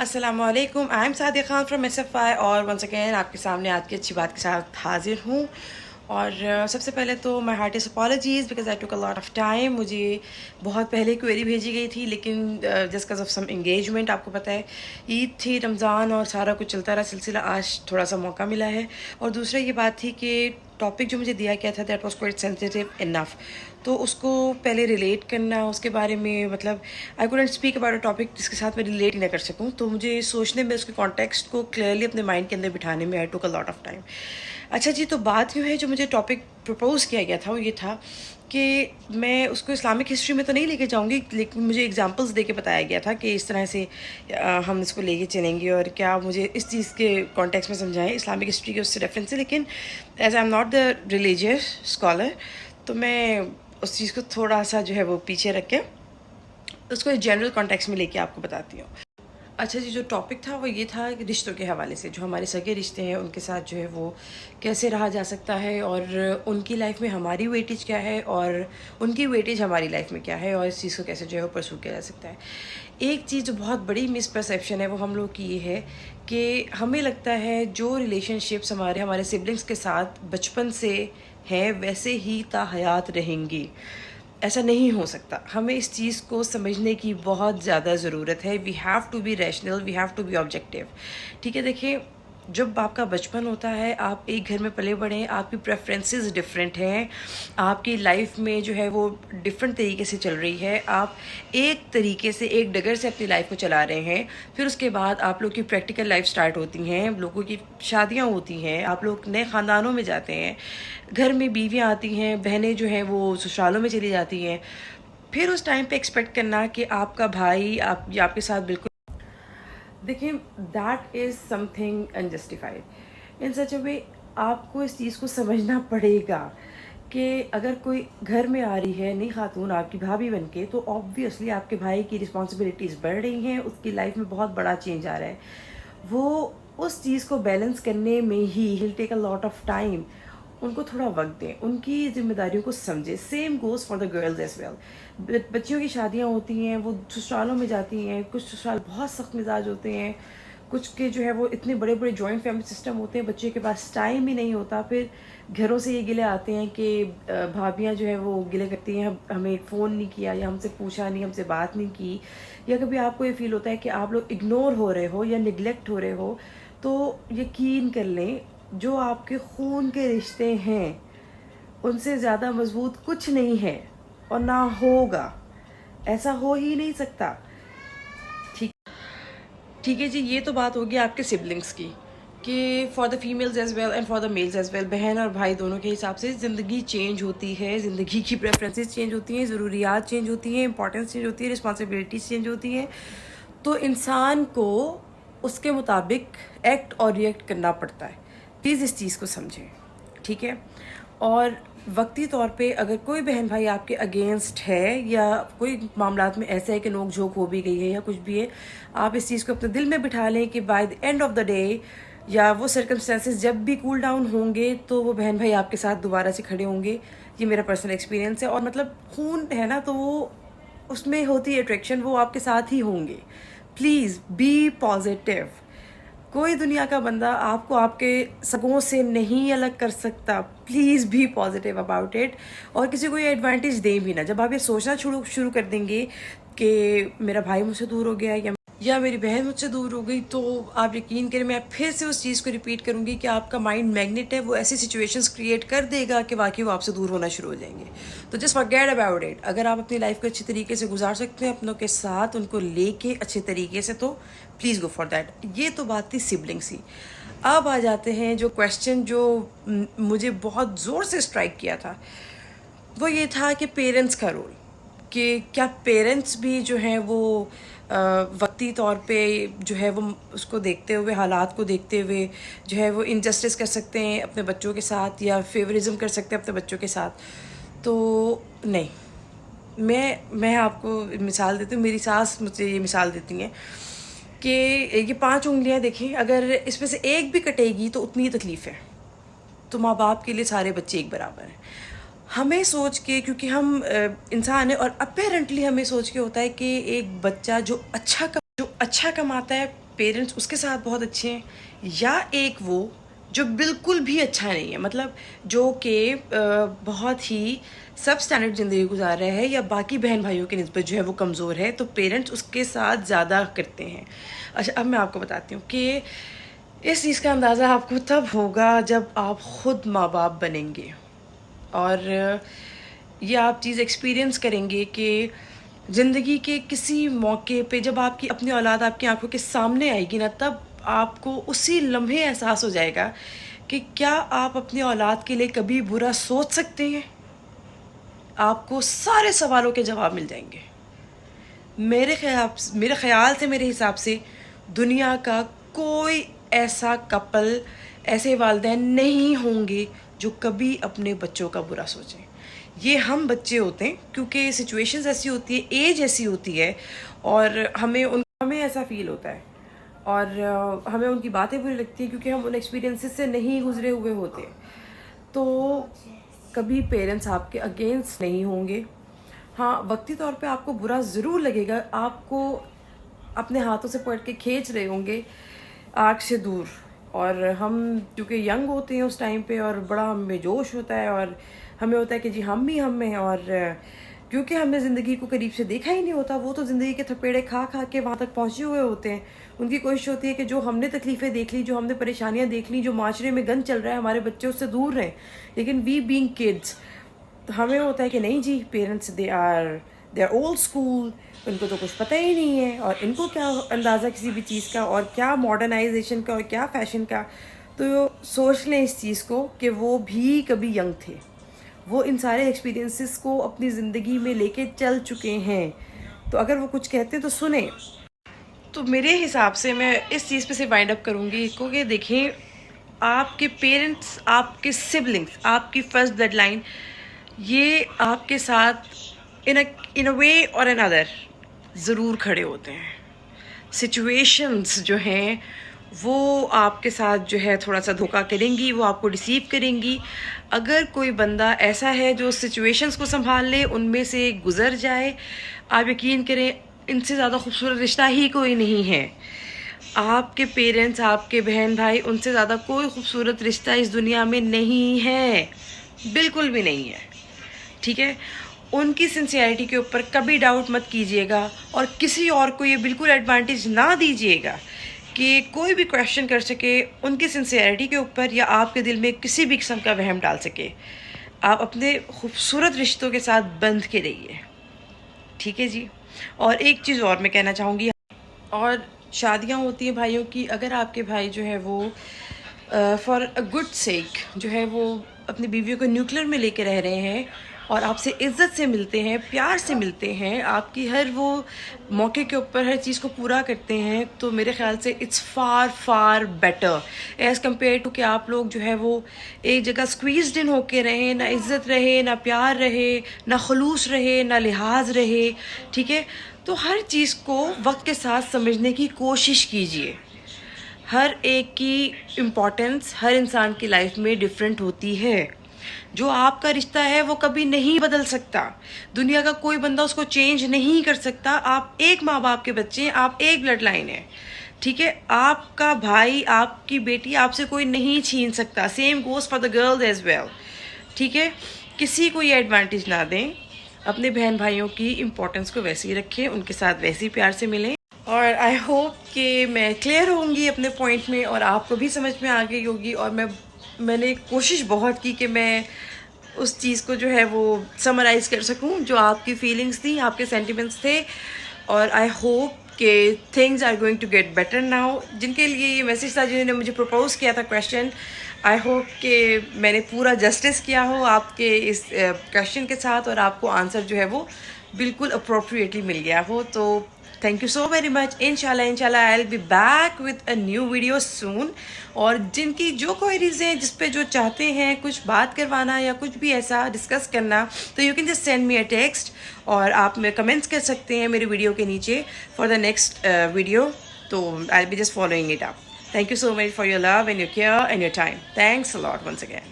अस्सलाम वालेकुम, I am Sadia Khan from SFI और वंस अगेन आपके सामने आज की अच्छी बात के साथ हाजिर हूँ। और सबसे पहले तो my heartiest apologies because I took a lot of time. मुझे बहुत पहले क्वेरी भेजी गई थी, लेकिन just because of some engagement, आपको पता है ईद थी, रमज़ान और सारा कुछ चलता रहा सिलसिला, आज थोड़ा सा मौका मिला है। और दूसरा ये बात थी कि टॉपिक जो मुझे दिया गया था that was quite sensitive enough, तो उसको पहले रिलेट करना, उसके बारे में मतलब I couldn't speak about a topic जिसके साथ मैं रिलेट ही ना कर सकूं, तो मुझे सोचने में उसके कॉन्टेक्स्ट को क्लियरली अपने माइंड के अंदर बिठाने में आई took a lot of time. अच्छा जी, तो बात यूँ है, जो मुझे टॉपिक प्रपोज किया गया था वो ये था कि मैं उसको इस्लामिक हिस्ट्री में तो नहीं लेके जाऊंगी, लेकिन मुझे एग्जांपल्स दे के बताया गया था कि इस तरह से हम इसको लेके चलेंगे और क्या मुझे इस चीज़ के कॉन्टेक्स्ट में समझाएं इस्लामिक हिस्ट्री के उससे रेफरेंस से। लेकिन as I am not the religious scholar, तो मैं उस चीज़ को थोड़ा सा जो है वो पीछे रख के उसको जनरल कॉन्टेक्स्ट में लेके आपको बताती हूँ। अच्छा जी, जो टॉपिक था वो ये था कि रिश्तों के हवाले से, जो हमारे सगे रिश्ते हैं उनके साथ जो है वो कैसे रहा जा सकता है, और उनकी लाइफ में हमारी वेटेज क्या है और उनकी वेटेज हमारी लाइफ में क्या है, और इस चीज़ को कैसे जो है वो परसू किया जा सकता है। एक चीज़ जो बहुत बड़ी मिसपरसेप्शन है वो हम लोग की ये है कि हमें लगता है जो रिलेशनशिप्स हमारे हमारे सिबलिंग्स के साथ बचपन से हैं वैसे ही ताहयात रहेंगी। ऐसा नहीं हो सकता। हमें इस चीज़ को समझने की बहुत ज़्यादा ज़रूरत है। We have to be rational, we have to be objective. ठीक है, देखिए, जब आपका बचपन होता है, आप एक घर में पले बड़े हैं, आपकी प्रेफरेंसेस डिफरेंट हैं, आपकी लाइफ में जो है वो डिफरेंट तरीके से चल रही है, आप एक तरीके से एक डगर से अपनी लाइफ को चला रहे हैं। फिर उसके बाद आप लोग की प्रैक्टिकल लाइफ स्टार्ट होती हैं, लोगों की शादियां होती हैं, आप लोग नए ख़ानदानों में जाते हैं, घर में बीवियां आती हैं, बहनें जो हैं वो ससुरालों में चली जाती हैं। फिर उस टाइम पे एक्सपेक्ट करना कि आपका भाई आपके साथ बिल्कुल, देखिए, दैट इज़ समथिंग अनजस्टिफाइड इन सच अ वे। आपको इस चीज़ को समझना पड़ेगा कि अगर कोई घर में आ रही है नई खातून आपकी भाभी बन के, तो ऑब्वियसली आपके भाई की रिस्पॉन्सिबिलिटीज़ बढ़ रही हैं, उसकी लाइफ में बहुत बड़ा चेंज आ रहा है। वो उस चीज़ को बैलेंस करने में ही he'll take a lot of time. उनको थोड़ा वक्त दें, उनकी जिम्मेदारियों को समझें। Same goes for the girls as well. बच्चियों की शादियाँ होती हैं, वो ससुरालों में जाती हैं, कुछ ससुराल बहुत सख्त मिजाज होते हैं, कुछ के जो है वो इतने बड़े बड़े जॉइंट फैमिली सिस्टम होते हैं, बच्चे के पास टाइम ही नहीं होता। फिर घरों से ये गिले आते हैं कि भाभियाँ जो है वो गिले करती हैं, हमें फ़ोन नहीं किया, या हमसे पूछा नहीं, हमसे बात नहीं की, या कभी आपको ये फील होता है कि आप लोग इग्नोर हो रहे हो या निगलेक्ट हो रहे हो, तो यकीन कर लें, जो आपके खून के रिश्ते हैं उनसे ज़्यादा मजबूत कुछ नहीं है और ना होगा। ऐसा हो ही नहीं सकता। ठीक ठीक है जी, ये तो बात होगी आपके सिबलिंग्स की कि for the females as well and for the males as well, बहन और भाई दोनों के हिसाब से ज़िंदगी चेंज होती है, ज़िंदगी की प्रेफरेंसेस चेंज होती हैं, ज़रूरियात चेंज होती हैं, इंपॉर्टेंस चेंज होती है, रिस्पॉन्सिबिलिटीज़ चेंज होती हैं। तो इंसान को उसके मुताबिक एक्ट और रिएक्ट करना पड़ता है। प्लीज़ इस चीज़ को समझें, ठीक है। और वक्ती तौर पे अगर कोई बहन भाई आपके अगेंस्ट है, या कोई मामलात में ऐसा है कि नोक झोंक हो भी गई है या कुछ भी है, आप इस चीज़ को अपने दिल में बिठा लें कि by the end of the day, या वो सर्कमस्टेंसेस जब भी कूल डाउन होंगे, तो वो बहन भाई आपके साथ दोबारा से खड़े होंगे। ये मेरा पर्सनल एक्सपीरियंस है। और मतलब खून है ना, तो वो उसमें होती है अट्रैक्शन, वो आपके साथ ही होंगे। Please be positive. कोई दुनिया का बंदा आपको आपके सगों से नहीं अलग कर सकता। Please be positive about it, और किसी को ये एडवांटेज दें भी ना। जब आप ये सोचना शुरू कर देंगे कि मेरा भाई मुझसे दूर हो गया या मेरी बहन मुझसे दूर हो गई, तो आप यकीन करें, मैं फिर से उस चीज़ को रिपीट करूँगी कि आपका माइंड मैग्नेट है, वो ऐसी सिचुएशंस क्रिएट कर देगा कि वाकई वो आपसे दूर होना शुरू हो जाएंगे। तो जस्ट फॉरगेट अबाउट इट। अगर आप अपनी लाइफ को अच्छी तरीके से गुजार सकते हैं अपनों के साथ, उनको लेके अच्छे तरीके से, तो प्लीज़ गो फॉर दैट। ये तो बात थी सिबलिंग्स की। अब आ जाते हैं जो क्वेश्चन जो मुझे बहुत ज़ोर से स्ट्राइक किया था, वो ये था कि पेरेंट्स का रोल, कि क्या पेरेंट्स भी जो हैं वो वक्ती तौर पे जो है वो उसको देखते हुए, हालात को देखते हुए जो है वो इनजस्टिस कर सकते हैं अपने बच्चों के साथ, या फेवरिज्म कर सकते हैं अपने बच्चों के साथ। तो नहीं, मैं आपको मिसाल देती हूँ। मेरी सास मुझे ये मिसाल देती हैं कि ये 5 उंगलियां देखें, अगर इसमें से एक भी कटेगी तो उतनी ही तकलीफ़ है। तो माँ बाप के लिए सारे बच्चे एक बराबर हैं। हमें सोच के, क्योंकि हम इंसान हैं, और अपेरेंटली हमें सोच के होता है कि एक बच्चा जो अच्छा कमाता है پیرنٹس اس کے ساتھ بہت اچھے ہیں، یا ایک وہ جو بالکل بھی اچھا نہیں ہے، مطلب جو کہ بہت ہی سب اسٹینڈرڈ زندگی گزار رہا ہے یا باقی بہن بھائیوں کی نسبت جو ہے وہ کمزور ہے، تو پیرنٹس اس کے ساتھ زیادہ کرتے ہیں۔ اچھا، اب میں آپ کو بتاتی ہوں کہ اس چیز کا اندازہ آپ کو تب ہوگا جب آپ خود ماں باپ بنیں گے، اور یہ آپ چیز ایکسپیرئنس کریں گے کہ زندگی کے کسی موقع پہ جب آپ کی اپنی اولاد آپ کی آنکھوں کے سامنے آئے گی نا، تب آپ کو اسی لمحے احساس ہو جائے گا کہ کیا آپ اپنی اولاد کے لیے کبھی برا سوچ سکتے ہیں۔ آپ کو سارے سوالوں کے جواب مل جائیں گے۔ میرے خیال سے، میرے حساب سے دنیا کا کوئی ایسا کپل، ایسے والدین نہیں ہوں گے جو کبھی اپنے بچوں کا برا سوچیں۔ یہ ہم بچے ہوتے ہیں کیونکہ سچویشنز ایسی ہوتی ہے، ایج ایسی ہوتی ہے، اور ہمیں ایسا فیل ہوتا ہے، اور ہمیں ان کی باتیں بری لگتی ہیں کیونکہ ہم ان ایکسپیرینسز سے نہیں گزرے ہوئے ہوتے۔ تو کبھی پیرنٹس آپ کے اگینسٹ نہیں ہوں گے۔ ہاں، وقتی طور پہ آپ کو برا ضرور لگے گا، آپ کو اپنے ہاتھوں سے پکڑ کے کھینچ رہے ہوں گے آگ سے دور، اور ہم کیونکہ ینگ ہوتے ہیں اس ٹائم پہ، اور بڑا ہم میں جوش ہوتا ہے، اور ہمیں ہوتا ہے کہ جی ہم ہیں، اور کیونکہ ہم نے زندگی کو قریب سے دیکھا ہی نہیں ہوتا، وہ تو زندگی کے تھپیڑے کھا کے وہاں تک پہنچے ہوئے ہوتے ہیں۔ ان کی کوشش ہوتی ہے کہ جو ہم نے تکلیفیں دیکھ لی، جو ہم نے پریشانیاں دیکھ لی، جو معاشرے میں گند چل رہا ہے، ہمارے بچے اس سے دور رہیں۔ لیکن وی بینگ کڈس، ہمیں ہوتا ہے کہ نہیں جی، parents they are old school, ان کو تو کچھ پتہ ہی نہیں ہے، اور ان کو کیا اندازہ کسی بھی چیز کا، اور کیا ماڈرنائزیشن کا، اور کیا فیشن کا۔ تو سوچ لیں اس چیز کو کہ وہ بھی کبھی ینگ تھے، وہ ان سارے ایکسپیرینسز کو اپنی زندگی میں لے کے چل چکے ہیں، تو اگر وہ کچھ کہتے ہیں تو سنیں۔ تو میرے حساب سے میں اس چیز پہ سے وائنڈ اپ کروں گی کہ دیکھیں، آپ کے پیرنٹس، آپ کے سبلنگس، آپ کی فرسٹ بلڈ لائن، یہ آپ کے ساتھ ان اے وے اور ان ادر ضرور کھڑے ہوتے ہیں۔ سچویشنز جو ہیں وہ آپ کے ساتھ جو ہے تھوڑا سا دھوکہ کریں گی، وہ آپ کو ڈیسیو کریں گی۔ اگر کوئی بندہ ایسا ہے جو سچویشنز کو سنبھال لے، ان میں سے گزر جائے، آپ یقین کریں ان سے زیادہ خوبصورت رشتہ ہی کوئی نہیں ہے۔ آپ کے پیرنٹس، آپ کے بہن بھائی، ان سے زیادہ کوئی خوبصورت رشتہ اس دنیا میں نہیں ہے، بالکل بھی نہیں ہے، ٹھیک ہے؟ ان کی سنسیئرٹی کے اوپر کبھی ڈاؤٹ مت کیجیے گا، اور کسی اور کو یہ بالکل ایڈوانٹیج نہ دیجیے گا کہ کوئی بھی کویشچن کر سکے ان کی سنسیئرٹی کے اوپر، یا آپ کے دل میں کسی بھی قسم کا وہم ڈال سکے۔ آپ اپنے خوبصورت رشتوں کے ساتھ بندھ کے رہیے، ٹھیک ہے جی؟ اور ایک چیز اور میں کہنا چاہوں گی، اور شادیاں ہوتی ہیں بھائیوں کی، اگر آپ کے بھائی جو ہے وہ فار اے گڈ سیک جو ہے وہ اپنی بیویوں کو نیوکلیر میں لے کے رہ رہے ہیں، اور آپ سے عزت سے ملتے ہیں، پیار سے ملتے ہیں، آپ کی ہر وہ موقع کے اوپر ہر چیز کو پورا کرتے ہیں، تو میرے خیال سے it's far far better as compare to کہ آپ لوگ جو ہے وہ ایک جگہ اسکویزڈ ان ہو کے رہیں، نہ عزت رہے، نہ پیار رہے، نہ خلوص رہے، نہ لحاظ رہے، ٹھیک ہے؟ تو ہر چیز کو وقت کے ساتھ سمجھنے کی کوشش کیجیے۔ ہر ایک کی امپورٹنس ہر انسان کی لائف میں ڈفرینٹ ہوتی ہے۔ جو آپ کا رشتہ ہے وہ کبھی نہیں بدل سکتا، دنیا کا کوئی بندہ اس کو چینج نہیں کر سکتا۔ آپ ایک ماں باپ کے بچے ہیں، آپ ایک بلڈ لائن ہے، ٹھیک ہے؟ آپ کا بھائی، آپ کی بیٹی آپ سے کوئی نہیں چھین سکتا۔ Same goes for the girls as well, ٹھیک ہے؟ کسی کو یہ ایڈوانٹیج نہ دیں، اپنے بہن بھائیوں کی امپورٹنس کو ویسے ہی رکھیں، ان کے ساتھ ویسے ہی پیار سے ملیں، اور آئی ہوپ کہ میں کلیئر ہوں گی اپنے پوائنٹ میں، اور آپ کو بھی سمجھ میں آ گئی ہوگی، اور میں نے کوشش بہت کی کہ میں اس چیز کو جو ہے وہ سمرائز کر سکوں جو آپ کی فیلنگس تھیں، آپ کے سینٹیمنٹس تھے، اور آئی ہوپ کہ things are going to get better now. جن کے لیے یہ میسیج تھا، جنہوں نے مجھے پرپوز کیا تھا کویشچن، آئی ہوپ کہ میں نے پورا جسٹس کیا ہو آپ کے اس کویشچن کے ساتھ، اور آپ کو آنسر جو ہے وہ بالکل اپروپریٹلی مل گیا ہو۔ تو تھینک یو سو ویری مچ۔ انشاءاللہ I will be back with a new video soon, اور جن کی جو کوئریز ہیں، جس پہ جو چاہتے ہیں کچھ بات کروانا یا کچھ بھی ایسا ڈسکس کرنا، تو you can just send me a text, اور آپ میں کمنٹس کر سکتے ہیں میری ویڈیو کے نیچے فار دا نیکسٹ ویڈیو، تو I will be just following it up. Thank you so much for your love and your care and your time. Thanks a lot once again.